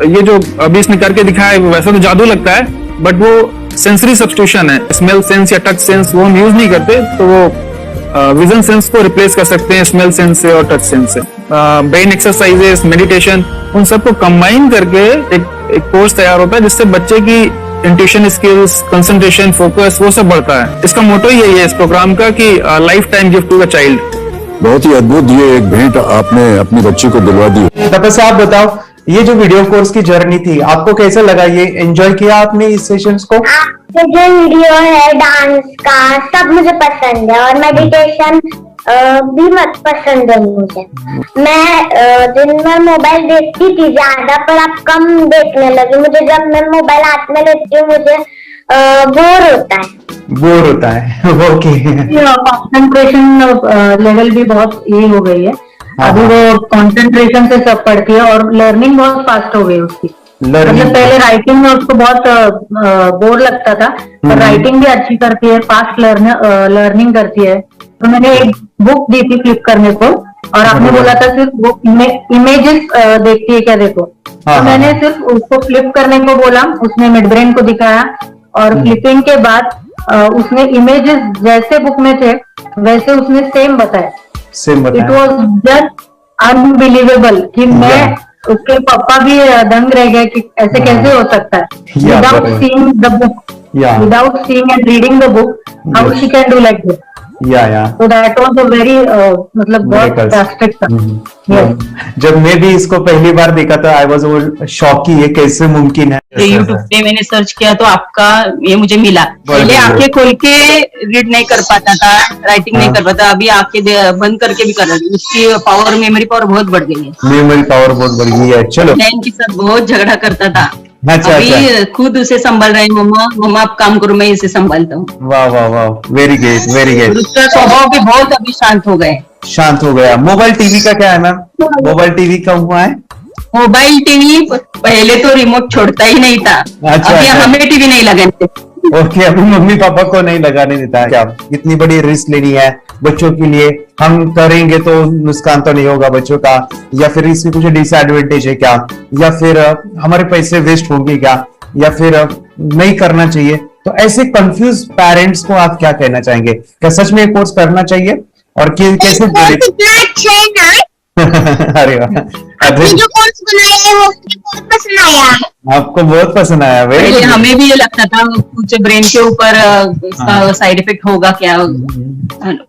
ये जो अभी इसने करके दिखाया है वैसा तो जादू लगता है, बट वो सेंसरी सब्स्टिट्यूशन है। स्मेल सेंस या टच सेंस वो हम यूज नहीं करते, तो वो विजन सेंस को रिप्लेस कर सकते हैं स्मेल सेंस से और टच सेंस से। ब्रेन एक्सरसाइजेस, मेडिटेशन, उन सबको कंबाइन करके एक कोर्स तैयार होता है जिससे बच्चे की इंट्यूशन स्किल्स, कंसंट्रेशन, फोकस वो सब बढ़ता है। इसका मोटो यही है इस प्रोग्राम का कि life time gift to the child. बहुत ही अद्भुत ये एक भेंट आपने अपनी बच्ची को दिलवा दी। तपस्या, आप बताओ, ये जो वीडियो कोर्स की जर्नी थी आपको कैसा लगा? ये एंजॉय किया आपने इस सेशंस को? आपके जो वीडियो है डांस का सब मुझे पसंद है और मेडिटेशन भी मत पसंद है मुझे। मैं दिन में मोबाइल देखती थी ज्यादा, पर अब कम देखने लगी। मुझे जब मैं मोबाइल हाथ में लेती हूँ मुझे बोर होता है। ओके। कंसंट्रेशन लेवल भी बहुत ये हो गई है। अभी वो कंसंट्रेशन से सब पढ़ती है और लर्निंग बहुत फास्ट हो गई उसकी। मतलब पहले राइटिंग में उसको बहुत बोर लगता था, पर राइटिंग भी अच्छी करती है, फास्ट लर्निंग करती है। तो मैंने एक बुक दी थी फ्लिप करने को और आपने बोला था सिर्फ वो इमेजेस देखती है क्या, देखो। तो मैंने सिर्फ उसको फ्लिप करने को बोला, उसने मिड ब्रेन को दिखाया और फ्लिपिंग के बाद उसने इमेजेस जैसे बुक में थे वैसे उसने सेम बताया। इट वॉज जस्ट अनबिलीवेबल कि मैं उसके पापा भी दंग रह गए कि ऐसे कैसे हो सकता है। Without seeing the book, without seeing and reading the book, how she can do like this. So that was a very मतलब बहुत drastic था। जब मैं भी इसको पहली बार देखा था आई वाज शॉक कि ये कैसे मुमकिन है। यूट्यूब पे मैंने सर्च किया तो आपका ये मुझे मिला। पहले आंखें खोल के रीड नहीं कर पाता था, राइटिंग नहीं कर पाता, अभी आंखें बंद करके भी कर रही हूँ। उसकी पावर, मेमोरी पावर बहुत बढ़ गई है। मेमोरी पावर बहुत बढ़ गई है। चलो, बहन के साथ बहुत झगड़ा करता था, अच्छा, अभी खुद उसे संभाल रहे हैं। मम्मा आप काम करो, मैं इसे संभालता हूँ। वाह वाह वाह, वेरी ग्रेट वेरी ग्रेट। उसका स्वभाव भी बहुत अभी शांत हो गए। शांत हो गया। मोबाइल टीवी का क्या है मैम? मोबाइल टीवी का हुआ है? मोबाइल टीवी पहले तो रिमोट छोड़ता ही नहीं था। अच्छा, अभी हमें टीवी नहीं लगाने। ओके, अभी मम्मी पापा को नहीं लगाने देता है। क्या इतनी बड़ी रिस्क लेनी है बच्चों के लिए? हम करेंगे तो नुकसान तो नहीं होगा बच्चों का, या फिर इसकी कुछ डिसएडवांटेज है क्या, या फिर हमारे पैसे वेस्ट होंगे क्या, या फिर नहीं करना चाहिए? तो ऐसे कंफ्यूज पेरेंट्स को आप क्या कहना चाहेंगे? क्या सच में कोर्स करना चाहिए और कैसे? अरे वाह, जो कोर्स बनाया है वो बहुत पसंद आया। आपको बहुत पसंद आया? हमें भी ये लगता था कुछ ब्रेन के ऊपर इसका साइड इफेक्ट होगा क्या।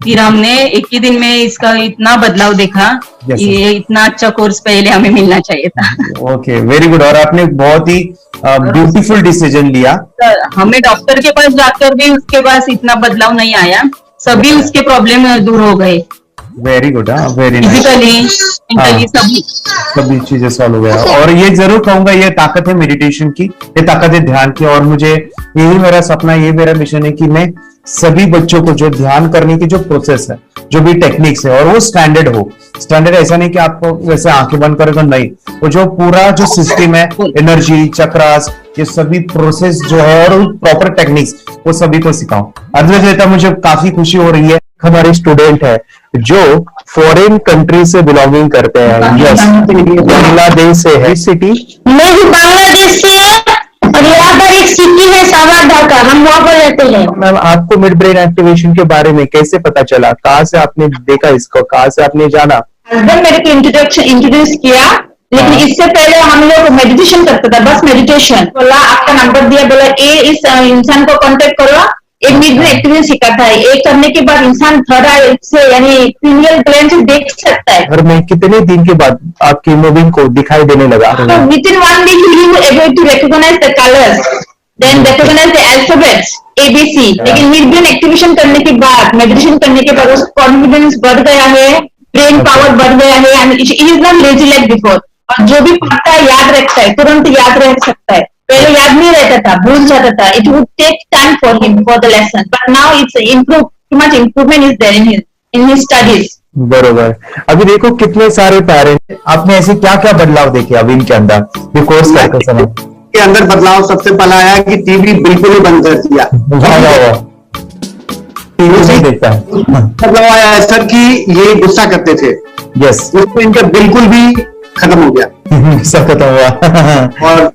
फिर हमने एक ही दिन में इसका इतना बदलाव देखा कि ये इतना अच्छा कोर्स पहले हमें मिलना चाहिए था। Okay, very good. और आपने बहुत ही ब्यूटीफुल डिसीजन लिया। हमें डॉक्टर के पास जाकर भी उसके पास इतना बदलाव नहीं आया, सभी उसके प्रॉब्लम दूर हो गए। Very good, very nice. सभी चीजें सॉल्व हो गया। और ये जरूर कहूंगा, ये ताकत है मेडिटेशन की, ये ताकत है ध्यान की। और मुझे यही मेरा सपना, ये मेरा मिशन है कि मैं सभी बच्चों को जो ध्यान करने की जो प्रोसेस है, जो भी टेक्निक्स है, और वो स्टैंडर्ड हो। स्टैंडर्ड ऐसा नहीं कि आपको वैसे आंखें बंद करेगा, नहीं, वो जो पूरा जो सिस्टम है, एनर्जी, चक्रास, ये सभी प्रोसेस जो है और प्रॉपर टेक्निक्स, वो सभी को सिखाऊं। अद्वैत, मुझे काफी खुशी हो रही है। हमारे स्टूडेंट है जो फॉरेन कंट्री से बिलोंगिंग करते हैं। यस, बांग्लादेश से है। सिटी मैं भी बांग्लादेश से और यहाँ पर एक सिटी है सावारढाका, हम वहाँ पर रहते हैं। मैम, आपको मिड ब्रेन एक्टिवेशन के बारे में कैसे पता चला? कहाँ से आपने देखा इसको, कहाँ से आपने जाना? हस्बैंड मेरे को इंट्रोड्यूस किया, लेकिन इससे पहले हम लोग मेडिटेशन करते थे, बस मेडिटेशन। बोला आपका नंबर दिया, बोला ये इस इंसान को कांटेक्ट करो, एक मिड ब्रेन एक्टिवेशन सिखाता है। एक करने के बाद इंसान थर्ड आई से यानी पिनियल ग्लैंड से देख सकता है। घर में कितने दिन के बाद आपकी हीमोग्लोबिन को दिखाई देने लगा? विद इन 1 वीक ही was able to recognise the colours, then recognise the alphabets ABC। लेकिन मिड ब्रेन एक्टिवेशन करने के बाद, मेडिटेशन करने के बाद उसका कॉन्फिडेंस बढ़ गया है ब्रेन पावर बढ़ गया है and is not lazy like before. और जो भी पढ़ता है याद रखता है, तुरंत याद रख सकता है। पहले याद नहीं रहता था, भूल जाता था। It would take time for him for the lesson, but now it's improve, too much improvement is there in his studies. बरोबर। अभी देखो कितने सारे पेरेंट्स, आपने ऐसे क्या क्या बदलाव देखे अभी इनके अंदर ये कोर्स करते समय? के अंदर बदलाव सबसे पहला आया कि टीवी बिल्कुल ही बंद कर दिया। टीवी नहीं देखता है। बदलाव आया है सर कि ये गुस्सा करते थे, यस, उसको इनका बिल्कुल भी खत्म हो गया। गुस्सा खत्म हुआ। और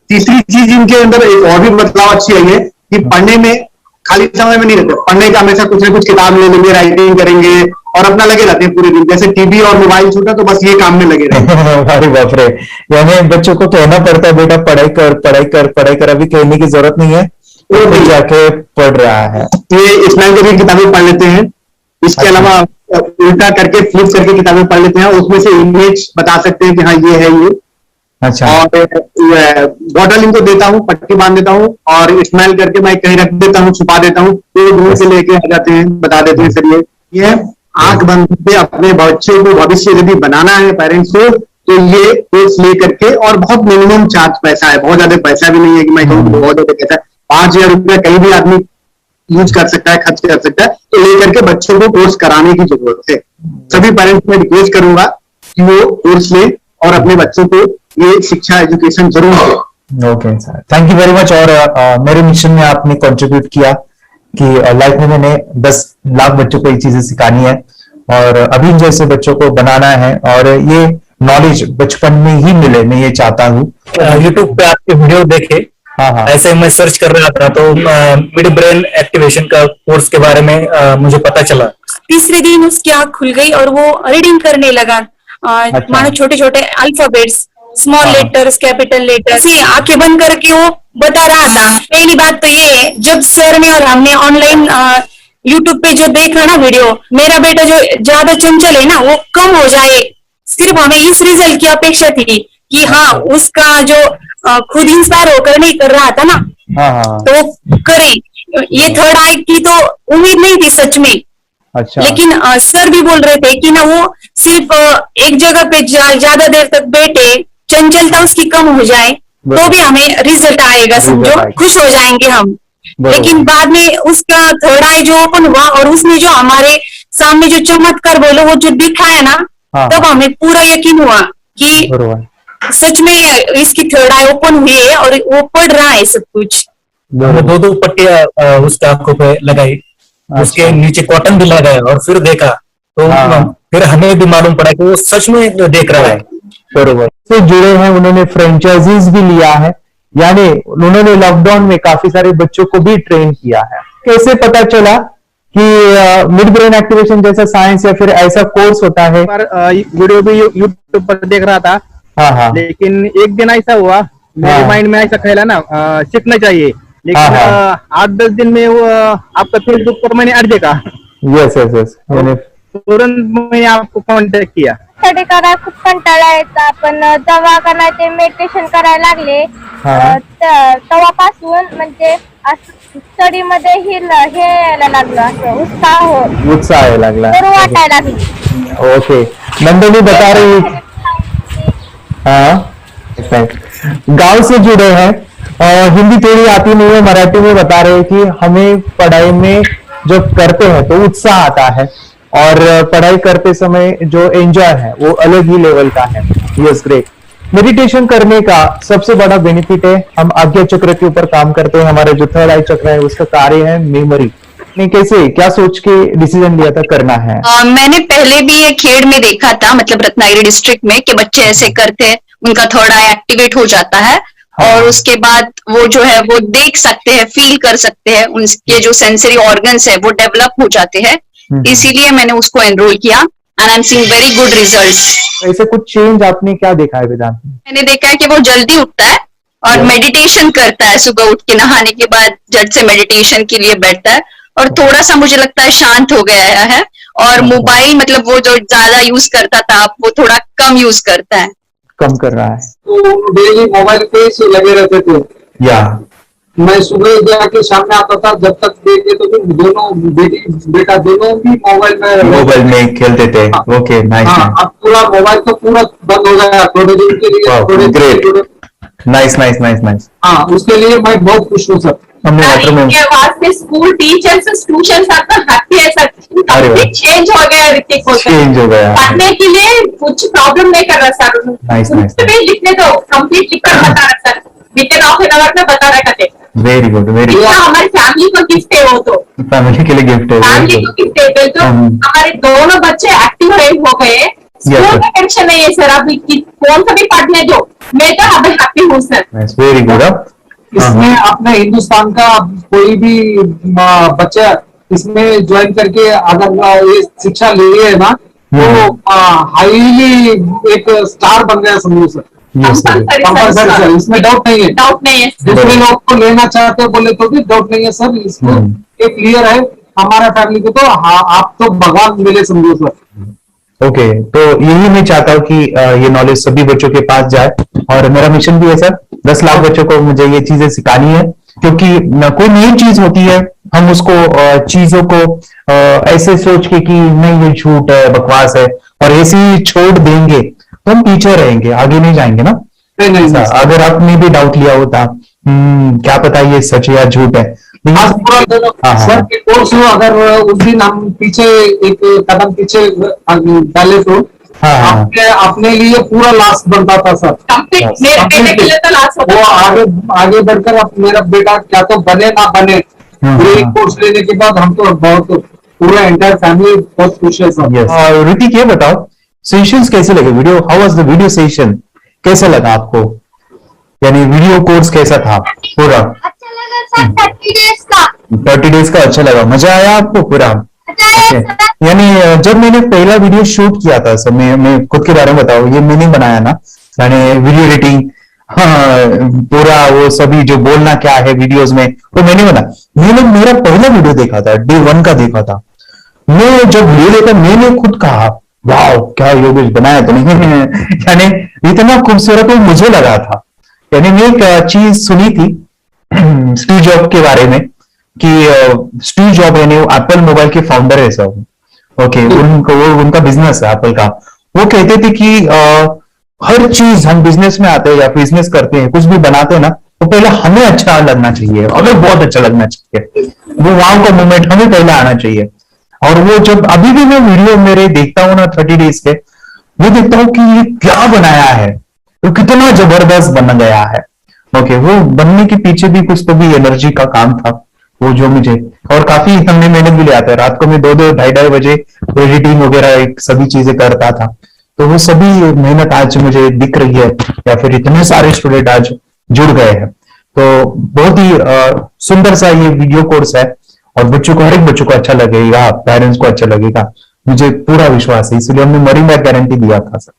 तीसरी चीज इनके अंदर एक और भी बदलाव अच्छी आई है कि पढ़ने में खाली समय में नहीं रहते, पढ़ने का हमेशा कुछ ना कुछ किताब ले लेंगे, राइटिंग करेंगे और अपना लगे रहते हैं पूरे दिन। जैसे टीवी और मोबाइल छूटा तो बस ये काम में लगे रहते हैं। अरे बाप रे, यानी बच्चों को कहना पड़ता है बेटा पढ़ाई कर पढ़ाई कर पढ़ाई कर, अभी कहने की जरूरत नहीं है, वो जाके पढ़ रहा है। ये इस्माइल कबीर किताबें पढ़ लेते हैं, इसके अलावा उल्टा करके फ्लिप करके किताबें पढ़ लेते हैं, उसमें से इमेज बता सकते हैं कि हाँ ये है ये। अच्छा। और बॉटल इनको देता हूँ, पट्टी बांध देता हूँ और इस्माइल करके मैं कहीं रख देता हूँ, छुपा देता हूँ, तो ढूंढ के लेके आ जाते हैं, बता देते हैं सर ये आंख बंद करके अपने बच्चों को भविष्य यदि बनाना है पेरेंट्स को, तो ये कोर्स ले करके, और बहुत मिनिमम चार्ज पैसा है, बहुत ज्यादा पैसा भी नहीं है कि मैं कहूँ बहुत ज्यादा पैसा है। 5,000 रुपया कहीं भी आदमी यूज कर सकता है, खर्च कर सकता है, तो लेकर के बच्चों को कोर्स कराने की जरूरत है। सभी पेरेंट्स में रिक्वेस्ट करूंगा कि वो कोर्स लें और अपने बच्चों को ये शिक्षा एजुकेशन जरूर दें। Okay sir, thank you very much. और मेरे मिशन में आपने कंट्रीब्यूट किया कि लाइफ में मैंने 10 लाख बच्चों को ये चीजें सिखानी है और अभी जैसे बच्चों को बनाना है, और ये नॉलेज बचपन में ही मिले, मैं ये चाहता हूँ। यूट्यूब पे आपके वीडियो देखे, हाँ, ऐसे मैं सर्च कर रहा था तो मिड ब्रेन एक्टिवेशन का कोर्स के बारे में मुझे पता चला। तीसरे दिन उसकी आंख खुल गई और वो रीडिंग करने लगा। मानो छोटे छोटे alphabets, small letters, capital letters, ऐसी आंखें बंद करके वो बता रहा था। पहली बात तो ये है, जब सर ने और हमने ऑनलाइन यूट्यूब पे जो देखा ना वीडियो, मेरा बेटा जो ज्यादा चंचल है ना वो कम हो जाए, सिर्फ हमें इस रिजल्ट की अपेक्षा थी कि हाँ उसका जो खुद इंस्पायर होकर नहीं कर रहा था ना, तो करे। ये थर्ड आई की तो उम्मीद नहीं थी सच में। अच्छा। लेकिन सर भी बोल रहे थे कि ना वो सिर्फ एक जगह पे ज्यादा देर तक बैठे, चंचलता उसकी कम हो जाए तो भी हमें रिजल्ट आएगा, समझो खुश हो जाएंगे हम। लेकिन बाद में उसका थर्ड आई जो ओपन हुआ और उसने जो हमारे सामने जो चमत्कार बोलो वो जो दिखाया ना, तब हमें पूरा यकीन हुआ कि सच में इसकी थर्ड आई ओपन हुई है और वो पढ़ रहा है सब कुछ। हमने 2 पट्टियां उसके आंखों पे लगाई, उसके नीचे कॉटन भी लगाया और फिर देखा तो फिर हमें भी मालूम पड़ा कि वो सच में देख रहा है। बरोबर से जुड़े हैं, उन्होंने फ्रेंचाइजीज भी लिया है, यानी उन्होंने लॉकडाउन में काफी सारे बच्चों को भी ट्रेन किया है। कैसे पता चला कि मिड ब्रेन एक्टिवेशन जैसा साइंस या फिर ऐसा कोर्स होता है? वीडियो भी यूट्यूब पर देख रहा था। हाँ। लेकिन एक दिन ऐसा हुआ मेरे माइंड में ऐसा ख्याल ना सीखना चाहिए, लेकिन 8-10 दिन में वो आपका फेसबुक पर मैंने ऐड देखा। यस तुरंत मैंने आपको कॉन्टॅक्ट किया। स्टडी करायला खूप कंटाळा यायचा, पण जेव्हा ते मेडिटेशन करायला लागले तेव्हापासून म्हणजे स्टडी मध्ये हे यायला लागलं, असं उत्साह यायला लागला, बरं वाटायला लागलं। ओके, नंदिनी बता रही, हाँ गांव से जुड़े हैं, हिंदी थोड़ी आती नहीं है, मराठी में बता रहे हैं कि हमें पढ़ाई में जो करते हैं तो उत्साह आता है और पढ़ाई करते समय जो एंजॉय है वो अलग ही लेवल का है। Yes, great. मेडिटेशन करने का सबसे बड़ा बेनिफिट है, हम आज्ञा चक्र के ऊपर काम करते हैं, हमारे जो थर्ड आई चक्र है उसका कार्य है मेमोरी। नहीं, कैसे क्या सोच के डिसीजन लिया था करना है? मैंने पहले भी ये खेड़ में देखा था, मतलब रत्नागिरी डिस्ट्रिक्ट में, कि बच्चे ऐसे करते हैं, उनका थर्ड आई एक्टिवेट हो जाता है और उसके बाद वो जो है वो देख सकते हैं, फील कर सकते हैं, उनके जो सेंसरी ऑर्गन्स है वो डेवलप हो जाते हैं। इसीलिए मैंने उसको एनरोल किया and I am seeing very good results. ऐसे कुछ चेंज आपने क्या देखा है वेदांत में? मैंने देखा है कि वो जल्दी उठता है और मेडिटेशन करता है, सुबह उठ के नहाने के बाद झट से मेडिटेशन के लिए बैठता है और थोड़ा सा मुझे लगता है शांत हो गया है, और मोबाइल मतलब वो जो ज्यादा यूज करता था वो थोड़ा कम यूज करता है, कम कर रहा है। तो डेली मोबाइल पे ही लगे रहते थे। या मैं सुबह जाके शाम में आता था, जब तक देखे तो फिर दोनों बेटा दोनों भी मोबाइल में खेलते थे। Okay, nice. अब पूरा मोबाइल तो पूरा बंद हो गया थोड़े दिन के लिए। Great, nice nice nice nice. हाँ, उसके लिए मैं बहुत खुश हूँ सर। इनके वास्ते स्कूल टीचर्स ट्यूशन सब हैप्पी है सर। चेंज हो गया ऋतिक को, चेंज हो गया, पढ़ने के लिए कुछ प्रॉब्लम नहीं कर रहा सर। Nice nice. लिखने दो, कंप्लीट लिखकर बता रहा sir, with in half an hour में बता रहा करते। Very good, very good. हमारी फैमिली को गिफ्ट है, वो तो फैमिली के लिए गिफ्ट है, फैमिली को गिफ्ट है। तो हमारे दोनों बच्चे एक्टिव हो गए, स्कूल का टेंशन नहीं है सर। अभी कौन सा भी पढ़ने दो, मैं तो अभी हैप्पी हूँ सर। Very good. इसमें अपने हिंदुस्तान का कोई भी बच्चा इसमें ज्वाइन करके अगर ये शिक्षा ले है ना, तो हाईली एक स्टार बन गया समझो सर। कंपल्सरी सर, इसमें डाउट नहीं है। दूसरे लोग को लेना चाहते हो बोले तो भी डाउट नहीं है सर। इसको ये क्लियर है हमारा फैमिली को, तो आप तो भगवान मिले समझो सर। ओके, तो यही मैं चाहता हूँ कि ये नॉलेज सभी बच्चों के पास जाए, और मेरा मिशन भी है सर, 10 लाख बच्चों को मुझे ये चीजें सिखानी है। क्योंकि कोई नई चीज होती है, हम उसको चीजों को ऐसे सोच के कि नहीं ये झूठ है, बकवास है, और ऐसे ही छोड़ देंगे तो हम पीछे रहेंगे, आगे नहीं जाएंगे ना। नहीं, अगर आपने भी डाउट लिया होता क्या पता ये सच है या झूठ है। सर कोर्स हो, अगर उस दिन हम पीछे एक कदम पीछे डाले तो अपने लिए पूरा लास्ट बनता था सर। वो आगे बढ़कर अब मेरा बेटा क्या तो बने ना बने, कोर्स लेने के बाद हम तो बहुत पूरा एंटायर फैमिली बहुत खुश है सर। ऋतिक, ये बताओ सेशंस कैसे लगे? Video, how was the video session? कैसा लगा आपको? यानी वीडियो कोर्स कैसा था पूरा? अच्छा लगा सर। 30 डेज का अच्छा लगा, मजा आया आपको पूरा? यानी जब मैंने पहला वीडियो शूट किया था सर, मैं खुद के बारे में बताऊं, ये मैंने बनाया ना, यानी वीडियो एडिटिंग, पूरा वो सभी जो बोलना क्या है वीडियोस में वो मैंने मैंने मेरा पहला वीडियो देखा था, डे 1 का देखा था। मैं जब वीडियो देखा मैंने खुद कहा वाह क्या योगेश बनाया तो नहीं यानी इतना खूबसूरत वो मुझे लगा था। यानी मैं एक चीज सुनी थी स्टीव जॉब के बारे में कि स्टीव जॉब यानी एप्पल मोबाइल के फाउंडर है सर। ओके, उनका बिजनेस है एप्पल का। वो कहते थे कि हर चीज हम बिजनेस में आते हैं या बिजनेस करते हैं, कुछ भी बनाते हैं ना, तो पहले हमें अच्छा लगना चाहिए, हमें बहुत अच्छा लगना चाहिए, वो वाव का मोमेंट हमें पहले आना चाहिए। और वो जब अभी भी मैं वीडियो मेरे देखता हूँ ना 30 डेज के, मैं देखता हूँ कि ये क्या बनाया है, तो कितना जबरदस्त बन गया है। ओके, वो बनने के पीछे भी कुछ तो भी एनर्जी का काम था वो, जो मुझे और काफी हमने मेहनत भी लिया था। रात को मैं 2-2 ढाई बजे एडिटिंग वगैरह एक सभी चीजें करता था, तो वो सभी मेहनत आज मुझे दिख रही है, या फिर इतने सारे स्टूडेंट आज जुड़ गए हैं। तो बहुत ही सुंदर सा ये वीडियो कोर्स है, और बच्चों को, हर एक बच्चों को अच्छा लगेगा, पेरेंट्स को अच्छा लगेगा, मुझे पूरा विश्वास है। इसलिए हमने मनी बैक गारंटी दिया था सर,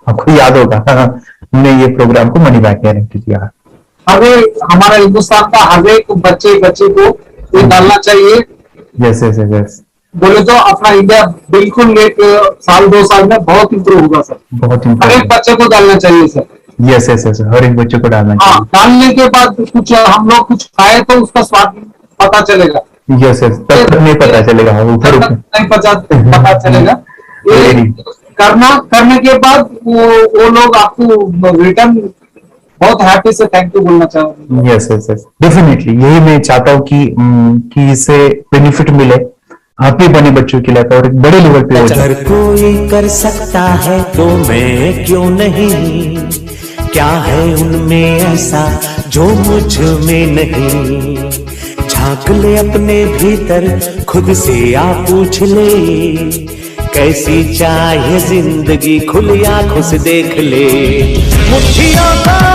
आपको याद होगा हमने ये प्रोग्राम को मनी बैक गारंटी दिया। हमें हमारा हिंदुस्तान का हर एक बच्चे को ये डालना चाहिए। यस यस यस, बोले तो अपना इंडिया बिल्कुल एक साल 2 साल में बहुत इम्प्रूव होगा सर। बहुत हर एक बच्चे को डालना चाहिए सर। यस यस यस, हर एक बच्चे को डालना चाहिए। डालने के बाद कुछ हम लोग कुछ खाए तो उसका स्वाद पता चलेगा। यस यस, तब तक नहीं पता चलेगा, ऊपर नहीं पता चलेगा। करने के बाद वो लोग आपको रिटर्न बहुत हैप्पी से थैंक यू बोलना चाहूंगा। यस यस यस, डेफिनेटली यही मैं चाहता हूँ कि इससे बेनिफिट मिले हैप्पी बने बच्चों के लिए, और एक बड़े लेवल पे हो जाए। अगर कोई कर सकता है तो मैं क्यों नहीं, क्या है उनमें ऐसा जो मुझ में नहीं। झांक ले अपने भीतर, खुद से आ पूछ ले, कैसी चाहे जिंदगी खुली आंखों से देख ले। मुट्ठियों का